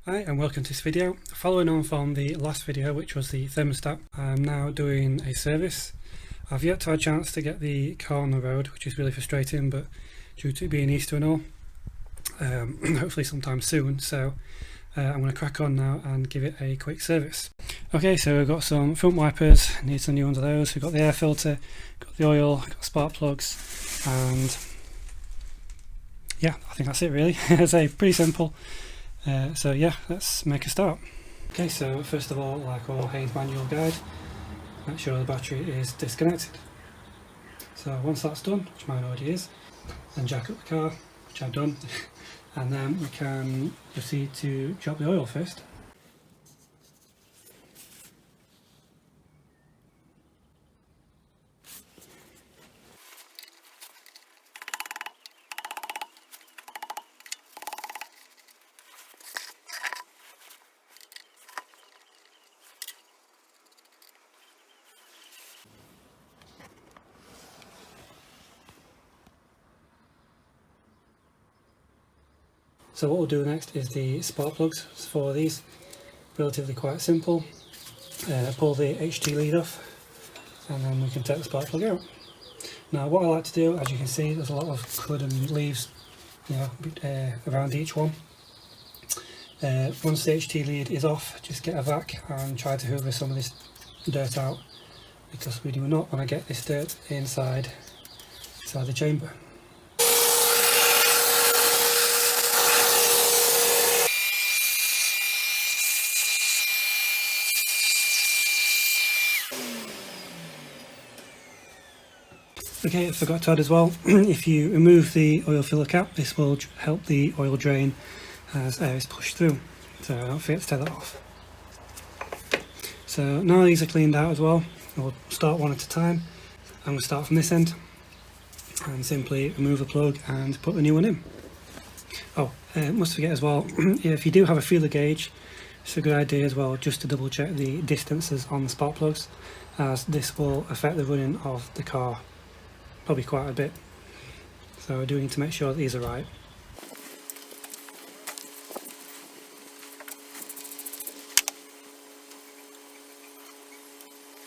Hi and welcome to this video. Following on from the last video, which was the thermostat, I'm now doing a service. I've yet to have a chance to get the car on the road, which is really frustrating, but due to it being Easter and all, hopefully sometime soon, so I'm going to crack on now and give it a quick service. Okay, so we've got some front wipers, need some new ones of those. We've got the air filter, got the oil, got spark plugs, and yeah, I think that's it really. It's pretty simple. So yeah, let's make a start. Okay, so first of all, like all Haynes manual guide, make sure the battery is disconnected. So once that's done, which mine already is, then jack up the car, which I've done, and then we can proceed to drop the oil first. So what we'll do next is the spark plugs for these. Relatively quite simple. Pull the HT lead off and then we can take the spark plug out. Now what I like to do, as you can see, there's a lot of crud and leaves, around each one. Once the HT lead is off, just get a vac and try to hoover some of this dirt out, because we do not want to get this dirt inside the chamber. Okay, I forgot to add as well, if you remove the oil filler cap, this will help the oil drain as air is pushed through, so don't forget to take that off. So now these are cleaned out as well, we'll start one at a time. I'm going to start from this end and simply remove the plug and put the new one in. Oh, must forget as well, if you do have a feeler gauge, it's a good idea as well just to double check the distances on the spark plugs, as this will affect the running of the car probably quite a bit, so I do need to make sure that these are right.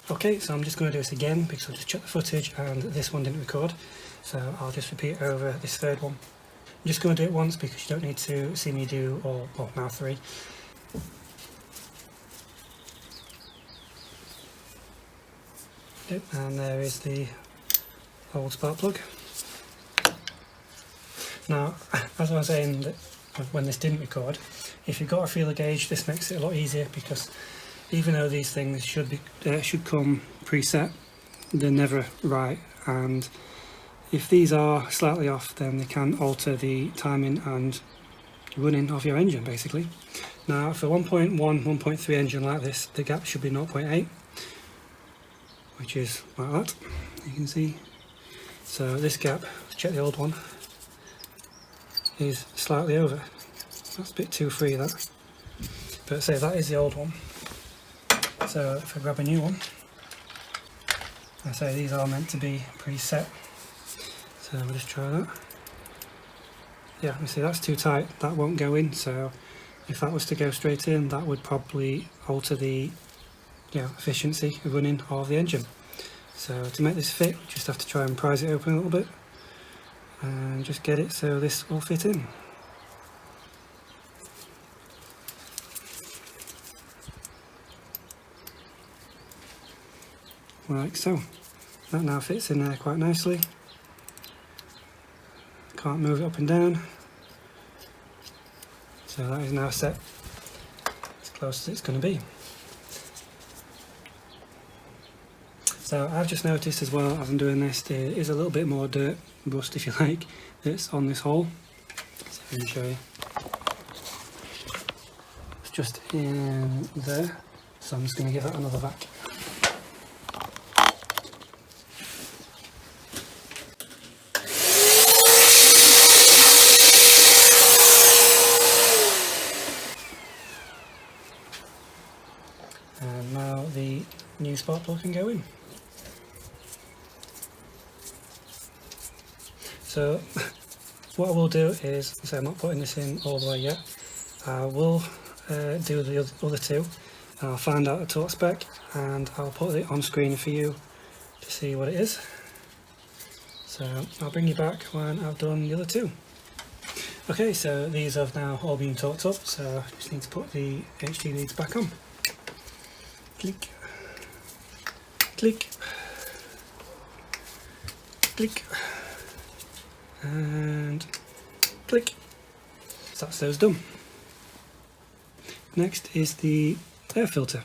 Okay, so I'm just going to do this again because I just checked the footage and this one didn't record, so I'll just repeat over this third one. I'm just going to do it once because you don't need to see me do now 3. Yep, and there is the old spark plug. Now, as I was saying that when this didn't record, if you've got a feeler gauge, this makes it a lot easier, because even though these things should come preset, they're never right, and if these are slightly off, then they can alter the timing and running of your engine basically. Now for 1.1, 1.3 engine like this, the gap should be 0.8, which is like that, you can see. So this gap, check the old one, is slightly over. That's a bit too free, that. But say that is the old one. So if I grab a new one, I say these are meant to be preset. So we'll just try that. Yeah, you see that's too tight, that won't go in. So if that was to go straight in, that would probably alter the efficiency of running of the engine. So to make this fit, we just have to try and prise it open a little bit and just get it so this will fit in. Like so. That now fits in there quite nicely. Can't move it up and down. So that is now set as close as it's going to be. So I've just noticed as well as I'm doing this, there is a little bit more dirt, rust if you like, that's on this hole. So I can show you. It's just in there, so I'm just going to give that another vac. And now the new spark plug can go in. So what I will do is, so I'm not putting this in all the way yet, I will do the other two. I'll find out the torque spec and I'll put it on screen for you to see what it is. So I'll bring you back when I've done the other two. Okay, so these have now all been torqued up, so I just need to put the HT leads back on. Click, click, click, and click. So that's those done. Next is the air filter.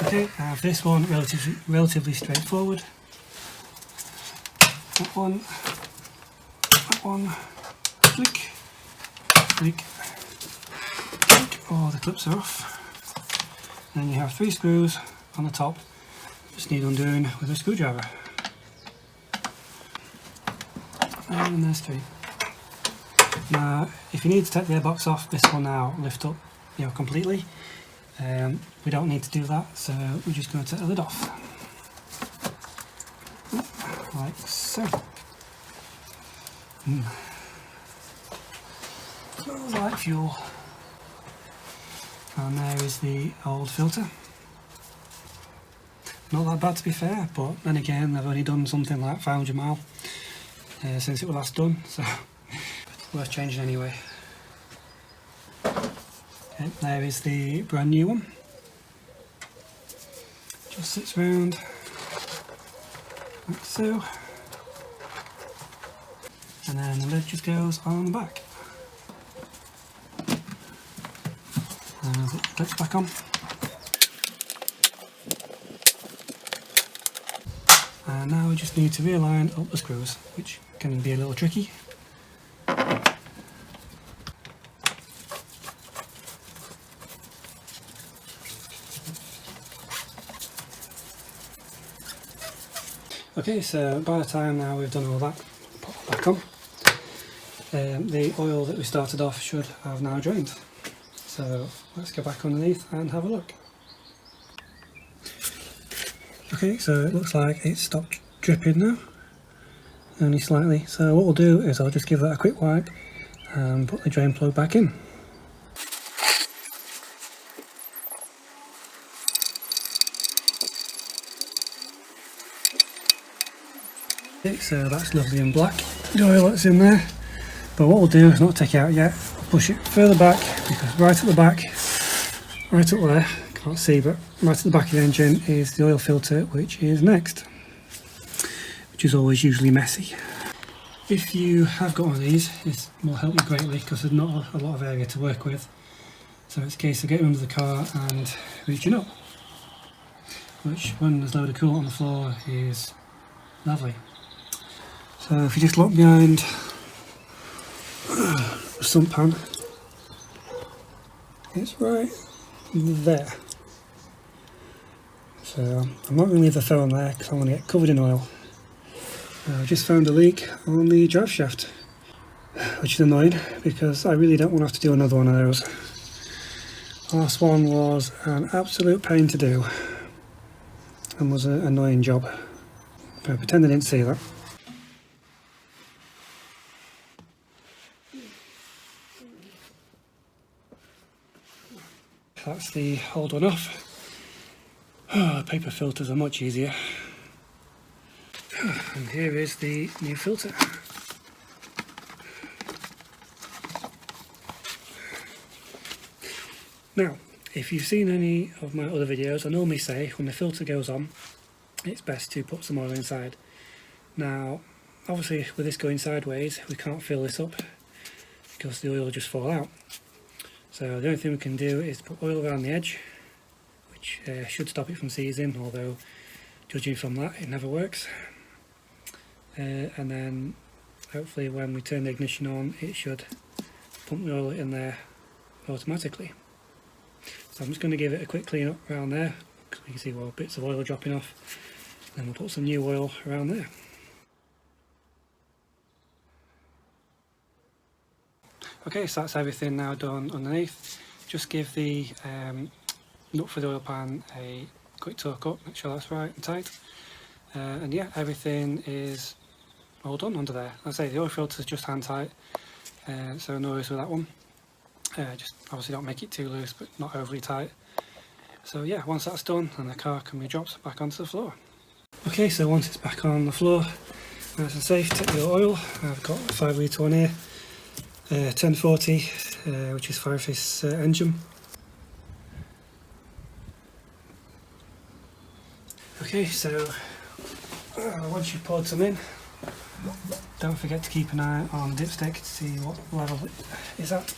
Okay, I have this one relatively straightforward. That one, click, click, click. Oh, the clips are off. Then you have 3 screws on the top, just need undoing with a screwdriver. And there's 3. Now, if you need to take the airbox off, this will now lift up, completely. We don't need to do that, so we're just going to take the lid off, like so. Smells like fuel. And there is the old filter. Not that bad, to be fair, but then again I've only done something like 500 mile since it was last done, so worth changing anyway. Okay, there is the brand new one. Just sits round like so, and then the lid just goes on the back. And it clips back on. And now we just need to realign up the screws, which can be a little tricky. Okay, so by the time now we've done all that, put it back on. The oil that we started off should have now drained. So let's go back underneath and have a look. Okay, so it looks like it's stopped dripping now, only slightly. So what we'll do is I'll just give that a quick wipe and put the drain plug back in. Okay, so that's lovely and black, the oil that's in there. But what we'll do is not take it out yet, push it further back, because right at the back, right up there, can't see, but right at the back of the engine is the oil filter, which is next, which is always usually messy. If you have got one of these, it will help you greatly because there's not a lot of area to work with. So it's a case of getting under the car and reaching up, which when there's a load of coolant on the floor is lovely. So if you just look behind the sump pan, it's right there. So I'm not going to leave the phone there because I want to get covered in oil. I just found a leak on the drive shaft, which is annoying because I really don't want to have to do another one of those. The last one was an absolute pain to do and was an annoying job. But I pretend I didn't see that. That's the old one off. Oh, paper filters are much easier. And here is the new filter. Now, if you've seen any of my other videos, I normally say when the filter goes on, it's best to put some oil inside. Now, obviously with this going sideways, we can't fill this up because the oil will just fall out. So the only thing we can do is put oil around the edge, which should stop it from seizing, although judging from that it never works. And then hopefully when we turn the ignition on it should pump the oil in there automatically. So I'm just going to give it a quick clean up around there because we can see bits of oil dropping off. Then we'll put some new oil around there. Okay, so that's everything now done underneath. Just give the nut for the oil pan a quick torque up, make sure that's right and tight. And yeah, everything is all done under there. As I say, the oil filter is just hand tight, so no worries with that one. Just obviously don't make it too loose, but not overly tight. So yeah, once that's done, then the car can be dropped back onto the floor. Okay, so once it's back on the floor, nice and safe, take the oil. I've got a 5 litre one here, 1040, which is fireface engine. Okay, so once you've poured some in, don't forget to keep an eye on the dipstick to see what level it is at.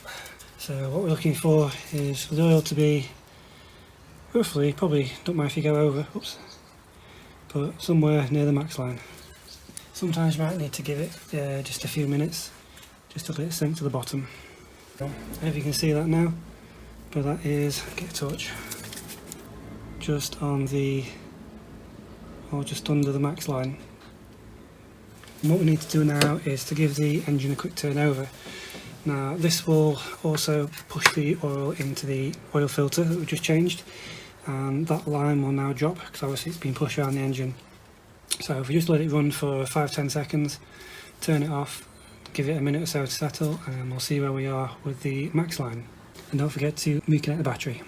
So what we're looking for is for the oil to be roughly, probably, don't mind if you go over, oops, but somewhere near the max line. Sometimes you might need to give it just a few minutes, just to let it sink to the bottom. I don't know if you can see that now, but that is, get a torch, just on the, or just under the max line. And what we need to do now is to give the engine a quick turn over. Now this will also push the oil into the oil filter that we just changed, and that line will now drop because obviously it's been pushed around the engine. So if we just let it run for 5-10 seconds, turn it off, give it a minute or so to settle, and we'll see where we are with the max line. And don't forget to reconnect the battery.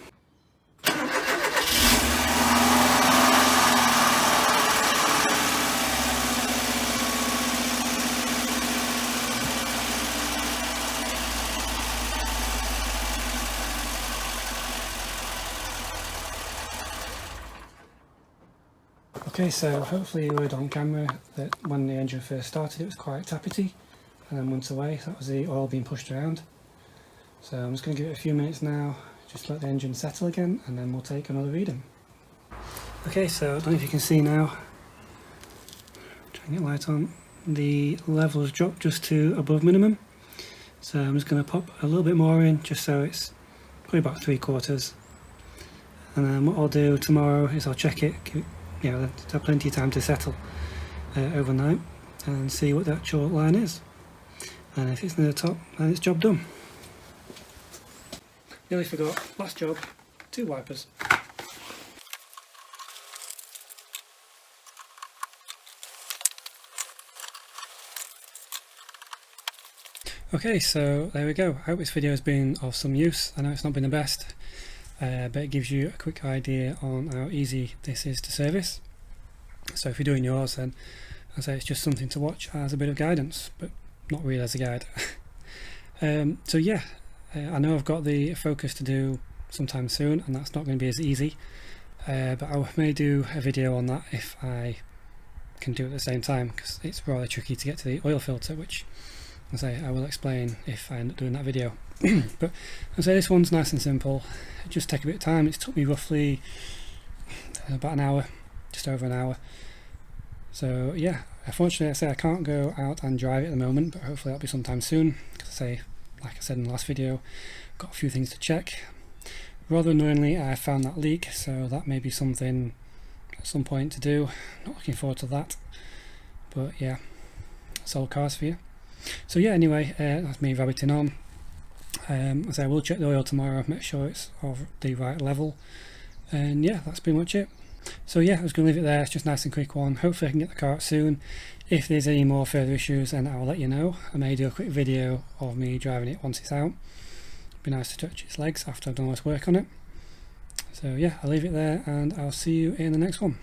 Okay, so hopefully you heard on camera that when the engine first started it was quite tappety, and then once away, that was the oil being pushed around. So I'm just going to give it a few minutes now, just let the engine settle again, and then we'll take another reading. Okay, so I don't know if you can see now, try and get light on, the level has dropped just to above minimum. So I'm just going to pop a little bit more in, just so it's probably about 3/4. And then what I'll do tomorrow is I'll check it, you know, have plenty of time to settle overnight, and see what the actual line is. And if it's near the top, then it's job done. Nearly forgot, last job, 2 wipers. Okay, so there we go. I hope this video has been of some use. I know it's not been the best, but it gives you a quick idea on how easy this is to service. So if you're doing yours, then I say it's just something to watch as a bit of guidance, but not really as a guide. So yeah, I know I've got the Focus to do sometime soon, and that's not going to be as easy, but I may do a video on that if I can do it at the same time, because it's rather tricky to get to the oil filter, which I say I will explain if I end up doing that video. But I say this one's nice and simple. It just take a bit of time. It's took me roughly about an hour, just over an hour. So yeah, unfortunately I say I can't go out and drive it at the moment, but hopefully that'll be sometime soon, because I say, like I said in the last video, got a few things to check. Rather annoyingly, I found that leak, so that may be something at some point to do. Not looking forward to that, but yeah, sold cars for you. So yeah, anyway, that's me rabbiting on. As I will check the oil tomorrow, make sure it's of the right level, and yeah, that's pretty much it. So yeah, I was going to leave it there. It's just a nice and quick one. Hopefully I can get the car out soon. If there's any more further issues, then I'll let you know. I may do a quick video of me driving it once it's out. It'd be nice to touch its legs after I've done all this work on it. So yeah, I'll leave it there, and I'll see you in the next one.